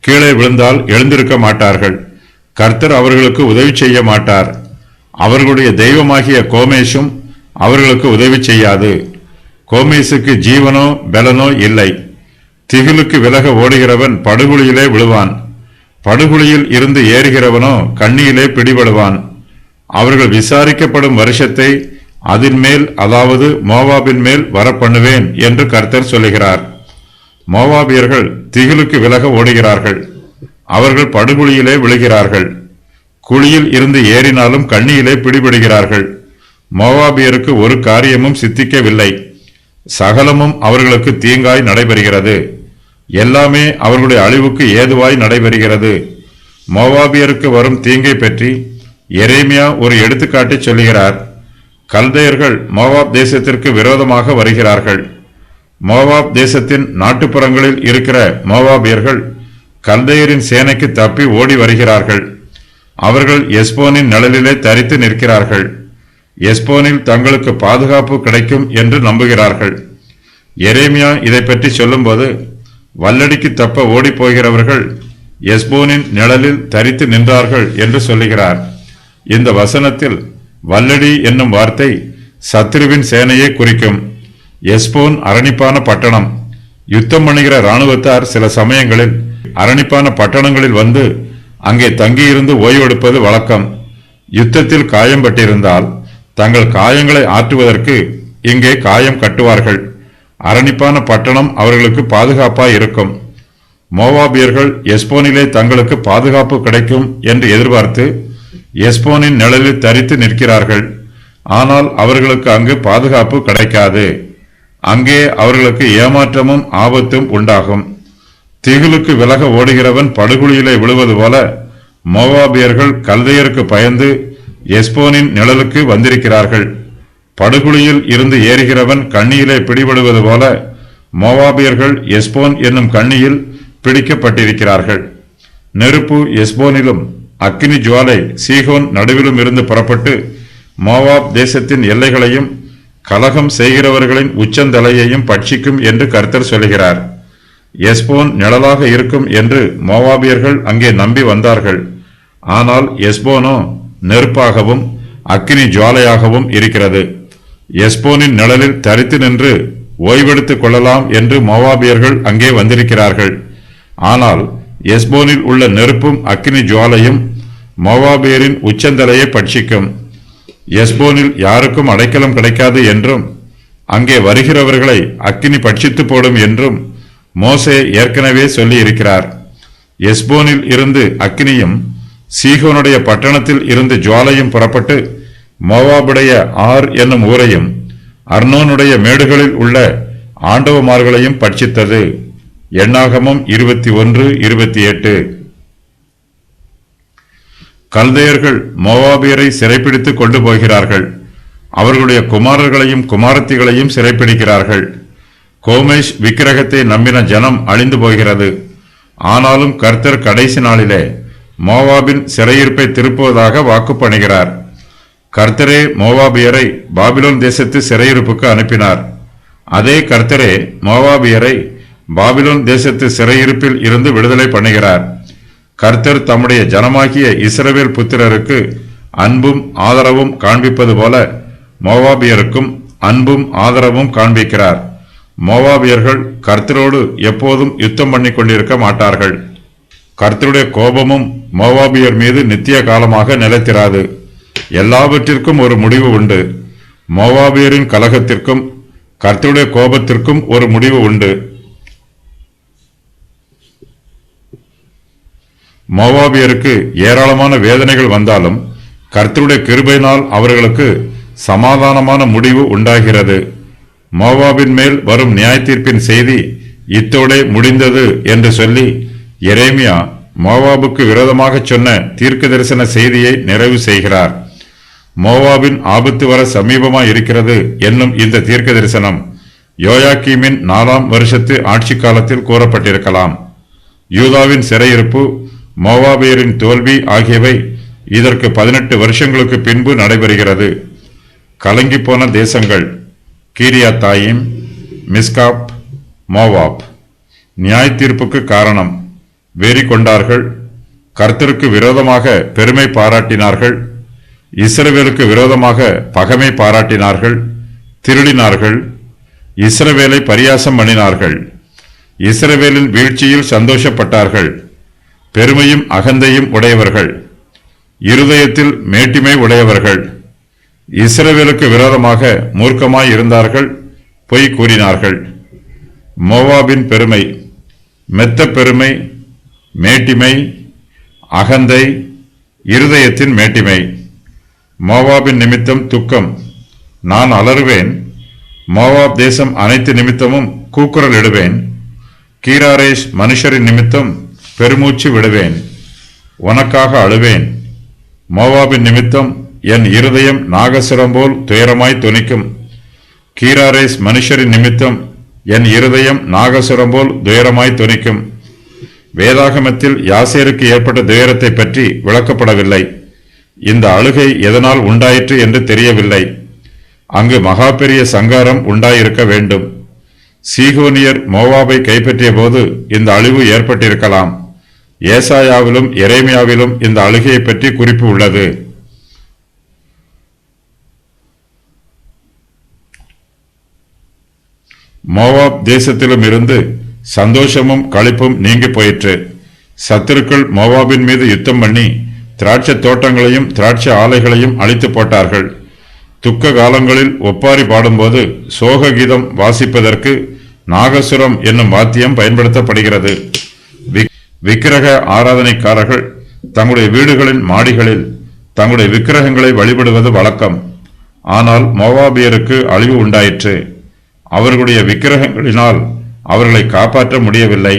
S1: கீழே விழுந்தால் எழுந்திருக்க மாட்டார்கள். கர்த்தர் அவர்களுக்கு உதவி செய்ய மாட்டார். அவர்களுடைய தெய்வமாகிய கோமேஷும் அவர்களுக்கு உதவி செய்யாது. கோமேசுக்கு ஜீவனோ பலனோ இல்லை. திகிலுக்கு விலக ஓடுகிறவன் படுகுழியிலே விழுவான். படுகுழியில் இருந்து ஏறுகிறவனோ கண்ணியிலே பிடிபடுவான். அவர்கள் விசாரிக்கப்படும் வருஷத்தை அதன் மேல், அதாவது மோவாபின் மேல் வரப்பண்ணுவேன் என்று கர்த்தர் சொல்லுகிறார். மோவாபியர்கள் திகிலுக்கு விலக ஓடுகிறார்கள். அவர்கள் படுகுழியிலே விழுகிறார்கள். குழியில் இருந்து ஏறினாலும் கண்ணியிலே பிடிபடுகிறார்கள். மோவாபியருக்கு ஒரு காரியமும் சித்திக்கவில்லை. சகலமும் அவர்களுக்கு தீங்காய் நடைபெறுகிறது. எல்லாமே அவர்களுடைய அழிவுக்கு ஏதுவாய் நடைபெறுகிறது. மோவாபியருக்கு வரும் தீங்கை பற்றி எரேமியா ஒரு எடுத்துக்காட்டை சொல்லுகிறார். கல்தையர்கள் மோவாப் தேசத்திற்கு விரோதமாக வருகிறார்கள். மோவாப் தேசத்தின் நாட்டுப்புறங்களில் இருக்கிற மோவாபியர்கள் கல்தையரின் சேனைக்கு தப்பி ஓடி வருகிறார்கள். அவர்கள் எஸ்போனின் நிழலிலே தரித்து நிற்கிறார்கள். எஸ்போனில் தங்களுக்கு பாதுகாப்பு கிடைக்கும் என்று நம்புகிறார்கள். எரேமியா இதை பற்றி சொல்லும்போது, வல்லடிக்கு தப்ப ஓடி போகிறவர்கள் எஸ்போனின் நிழலில் தரித்து நின்றார்கள் என்று சொல்லுகிறார். இந்த வசனத்தில் வல்லடி என்னும் வார்த்தை சத்ருவின் சேனையை குறிக்கும். எஸ்போன் அரணிப்பான பட்டணம். யுத்தம் பண்ணுகிற இராணுவத்தார் சில சமயங்களில் அரணிப்பான பட்டணங்களில் வந்து அங்கே தங்கியிருந்து ஓய்வெடுப்பது வழக்கம். யுத்தத்தில் காயம் பட்டிருந்தால் தங்கள் காயங்களை ஆற்றுவதற்கு இங்கே காயம் கட்டுவார்கள். அரணிப்பான பட்டணம் அவர்களுக்கு பாதுகாப்பாய் இருக்கும். மோவாபியர்கள் எஸ்போனிலே தங்களுக்கு பாதுகாப்பு கிடைக்கும் என்று எதிர்பார்த்து எஸ்போனின் நிழலில் தரித்து நிற்கிறார்கள். ஆனால் அவர்களுக்கு அங்கு பாதுகாப்பு கிடைக்காது. அங்கே அவர்களுக்கு ஏமாற்றமும் ஆபத்தும் உண்டாகும். திகிலுக்கு விலக ஓடுகிறவன் படுகுழியிலே விழுவது போல மோவாபியர்கள் கல்தையருக்கு பயந்து எஸ்போனின் நிழலுக்கு வந்திருக்கிறார்கள். படுகுழியில் இருந்து ஏறுகிறவன் கண்ணியிலே பிடிபடுவது போல மோவாபியர்கள் எஸ்போன் என்னும் கண்ணியில் பிடிக்கப்பட்டிருக்கிறார்கள். நெருப்பு எஸ்போனிலும் அக்கினி ஜுவாலை சீகோன் நடுவிலும் இருந்து புறப்பட்டு மோவாப் தேசத்தின் எல்லைகளையும் கலகம் செய்கிறவர்களின் உச்சந்தலையையும் பட்சிக்கும் என்று கர்த்தர் சொல்கிறார். எஸ்போன் நிழலாக இருக்கும் என்று மோவாபியர்கள் அங்கே நம்பி வந்தார்கள். ஆனால் எஸ்போனோ நெருப்பாகவும் அக்கினி ஜுவாலையாகவும் இருக்கிறது. எஸ்போனின் நிழலில் தரித்து நின்று ஓய்வெடுத்துக் கொள்ளலாம் என்று மோவாபியர்கள் அங்கே வந்திருக்கிறார்கள். ஆனால் எஸ்போனில் உள்ள நெருப்பும் அக்கினி ஜுவாலையும் மோவாபியரின் உச்சந்தலையை பட்சிக்கும். எஸ்போனில் யாருக்கும் அடைக்கலம் கிடைக்காது என்றும் அங்கே வருகிறவர்களை அக்கினி பட்சித்து போடும் என்றும் மோசே ஏற்கனவே சொல்லி இருக்கிறார். எஸ்போனில் இருந்து அக்கினியும் சீகோனுடைய பட்டணத்தில் இருந்து ஜுவாலையும் புறப்பட்டு மோவாபுடைய ஆர் என்னும் ஊரையும் அர்னோனுடைய மேடுகளில் உள்ள ஆண்டவமார்களையும் பட்சித்தது. எண்ணாகமம் 21:28. கல்தையர்கள் மோவாபியரை சிறைப்பிடித்து கொண்டு போகிறார்கள். அவர்களுடைய குமாரர்களையும் குமாரத்திகளையும் சிறைப்பிடிக்கிறார்கள். கோமேஷ் விக்கிரகத்தை நம்பின ஜனம் அழிந்து போகிறது. ஆனாலும் கர்த்தர் கடைசி நாளிலே மோவாபின் சிறையிருப்பை திருப்புவதாக வாக்கு பண்ணுகிறார். கர்த்தரே மோவாபியரை பாபிலோன் தேசத்து சிறையிருப்புக்கு அனுப்பினார். அதே கர்த்தரே மோவாபியரை பாபிலோன் தேசத்து சிறையிருப்பில் இருந்து விடுதலை பண்ணுகிறார். கர்த்தர் தம்முடைய ஜனமாகிய இஸ்ரவேல் புத்திரருக்கு அன்பும் ஆதரவும் காண்பிப்பது போல மோவாபியருக்கும் அன்பும் ஆதரவும் காண்பிக்கிறார். மோவாபியர்கள் கர்த்தரோடு எப்போதும் யுத்தம் பண்ணி கொண்டிருக்க மாட்டார்கள். கர்த்தருடைய கோபமும் மோவாபியர் மீது நித்திய காலமாக நிலைத்திராது. எல்லாவற்றிற்கும் ஒரு முடிவு உண்டு. மோவாபியரின் கலகத்திற்கும் கர்த்தருடைய கோபத்திற்கும் ஒரு முடிவு உண்டு. மோவாபியருக்கு ஏராளமான வேதனைகள் வந்தாலும் கர்த்தருடைய கிருபையினால் அவர்களுக்கு சமாதானமான முடிவு உண்டாகிறது. மோவாபின் மேல் வரும் நியாயத்தீர்ப்பின் செய்தி இத்தோடே முடிந்தது என்று சொல்லி எரேமியா மோவாபுக்கு விரோதமாக சொன்ன தீர்க்க தரிசன செய்தியை நிறைவு செய்கிறார். மோவாபின் ஆபத்து வர சமீபமாய் இருக்கிறது என்னும் இந்த தீர்க்க தரிசனம் யோயாக்கீமின் 4ஆம் வருஷத்து ஆட்சி காலத்தில் கூறப்பட்டிருக்கலாம். யூதாவின் சிறையிருப்பு, மோவாபியரின் தோல்வி ஆகியவை இதற்கு 18 வருஷங்களுக்கு பின்பு நடைபெறுகிறது. கலங்கிப்போன தேசங்கள் கீரியாத்தாயிம், மிஸ்காப், மோவாப். நியாய தீர்ப்புக்கு காரணம் வெறி கொண்டார்கள், கர்த்தருக்கு விரோதமாக பெருமை பாராட்டினார்கள், இஸ்ரவேலுக்கு விரோதமாக பகைமை பாராட்டினார்கள், திருடினார்கள், இஸ்ரவேலை பரியாசம் பண்ணினார்கள், இஸ்ரவேலின் வீழ்ச்சியில் சந்தோஷப்பட்டார்கள், பெருமையும் அகந்தையும் உடையவர்கள், இருதயத்தில் மேட்டிமை உடையவர்கள், இஸ்ரவேலுக்கு விரோதமாக மூர்க்கமாய் இருந்தார்கள், பொய் கூறினார்கள். மோவாபின் பெருமை, மெத்த பெருமை, மேட்டிமை, அகந்தை, இருதயத்தின் மேட்டிமை. மோவாபின் நிமித்தம் துக்கம், நான் அலறுவேன். மோவாப் தேசம் அனைத்து நிமித்தமும் கூக்குரல் இடுவேன். கீராரேஷ் மனுஷரின் நிமித்தம் பெருமூச்சு விடுவேன். உனக்காக அழுவேன். மோவாபின் நிமித்தம் என் இருதயம் நாகசுரம் போல் துயரமாய் தொனிக்கும். கீராரேஸ் மனுஷரின் நிமித்தம் என் இருதயம் நாகசுரம் போல் துயரமாய் தொனிக்கும். வேதாகமத்தில் யாசேருக்கு ஏற்பட்ட துயரத்தை பற்றி விளக்கப்படவில்லை. இந்த அழுகை எதனால் உண்டாயிற்று என்று தெரியவில்லை. அங்கு மகா பெரிய சங்காரம் உண்டாயிருக்க வேண்டும். சீகோனியர் மோவாபை கைப்பற்றிய போது இந்த அழிவு ஏற்பட்டிருக்கலாம். ஏசாயாவிலும் எரேமியாவிலும் இந்த அழுகையை பற்றி குறிப்பு உள்ளது. மோவாப் தேசத்திலும் இருந்து சந்தோஷமும் களிப்பும் நீங்கி போயிற்று. சத்துருக்கள் மோவாபின் மீது யுத்தம் பண்ணி திராட்சை தோட்டங்களையும் திராட்சை ஆலைகளையும் அழித்து போட்டார்கள். துக்க காலங்களில் ஒப்பாரி பாடும்போது சோக கீதம் வாசிப்பதற்கு நாகசுரம் என்னும் வாத்தியம் பயன்படுத்தப்படுகிறது. விக்கிரக ஆராதனைக்காரர்கள் தங்களுடைய வீடுகளின் மாடிகளில் தங்களுடைய விக்கிரகங்களை வழிபடுவது வழக்கம். ஆனால் மோவாபியருக்கு அழிவு உண்டாயிற்று. அவர்களுடைய விக்கிரகங்களினால் அவர்களை காப்பாற்ற முடியவில்லை.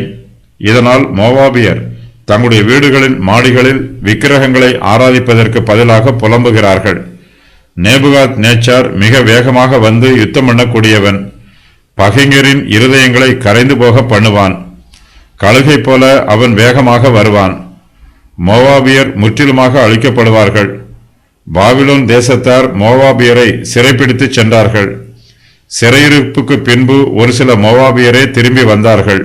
S1: இதனால் மோவாபியர் தங்களுடைய வீடுகளின் மாடிகளில் விக்கிரகங்களை ஆராதிப்பதற்கு பதிலாக புலம்புகிறார்கள். நேபுகாத் நேச்சார் மிக வேகமாக வந்து யுத்தம் பண்ணக்கூடியவன். பகைஞரின் இருதயங்களை கரைந்து போக பண்ணுவான். கழுகை போல அவன் வேகமாக வருவான். மோவாபியர் முற்றிலுமாக அழிக்கப்படுவார்கள். பாபிலோன் தேசத்தார் மோவாபியரை சிறைப்பிடித்து சென்றார்கள். சிறையிருப்புக்கு பின்பு ஒரு சில மோவாபியரே திரும்பி வந்தார்கள்.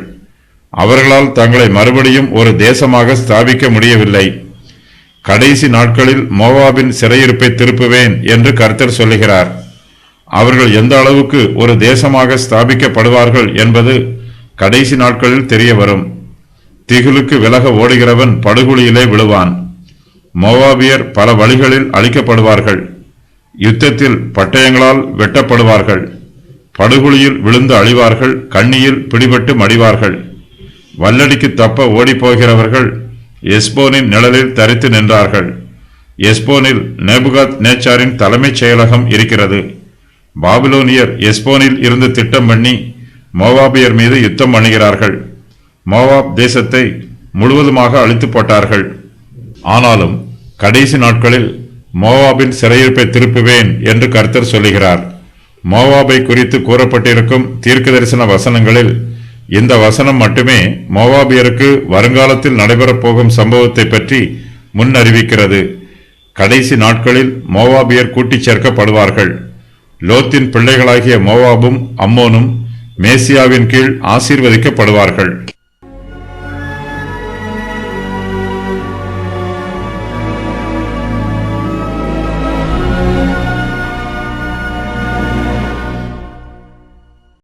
S1: அவர்களால் தங்களை மறுபடியும் ஒரு தேசமாக ஸ்தாபிக்க முடியவில்லை. கடைசி நாட்களில் மோவாபின் சிறையிருப்பை திருப்புவேன் என்று கர்த்தர் சொல்லுகிறார். அவர்கள் எந்த அளவுக்கு ஒரு தேசமாக ஸ்தாபிக்கப்படுவார்கள் என்பது கடைசி நாட்களில் தெரிய வரும். திகிலுக்கு விலக ஓடுகிறவன் படுகுழியிலே விழுவான். மோவாபியர் பல வழிகளில் அழிக்கப்படுவார்கள். யுத்தத்தில் பட்டயங்களால் வெட்டப்படுவார்கள். படுகுழியில் விழுந்து அழிவார்கள். கண்ணியில் பிடிபட்டு மடிவார்கள். வல்லடிக்கு தப்ப ஓடிப்போகிறவர்கள் எஸ்போனின் நிழலில் தரித்து நின்றார்கள். எஸ்போனில் நேபுகாத் நேச்சாரின் தலைமைச் செயலகம் இருக்கிறது. பாபிலோனியர் எஸ்போனில் இருந்து திட்டம் பண்ணி மோவாபியர் மீது யுத்தம் பண்ணுகிறார்கள். மோவாப் தேசத்தை முழுவதுமாக அழித்து போட்டார்கள். ஆனாலும் கடைசி நாட்களில் மோவாபின் சிறையிருப்பை திருப்புவேன் என்று கர்த்தர் சொல்லுகிறார். மோவாபை குறித்து கூறப்பட்டிருக்கும் தீர்க்கதரிசன வசனங்களில் இந்த வசனம் மட்டுமே மோவாபியருக்கு வருங்காலத்தில் நடைபெறப் போகும் சம்பவத்தை பற்றி முன் அறிவிக்கிறது. கடைசி நாட்களில் மோவாபியர் கூட்டிச் சேர்க்கப்படுவார்கள். லோத்தின் பிள்ளைகளாகிய மோவாபும் அம்மோனும் மேசியாவின் கீழ் ஆசீர்வதிக்கப்படுவார்கள்.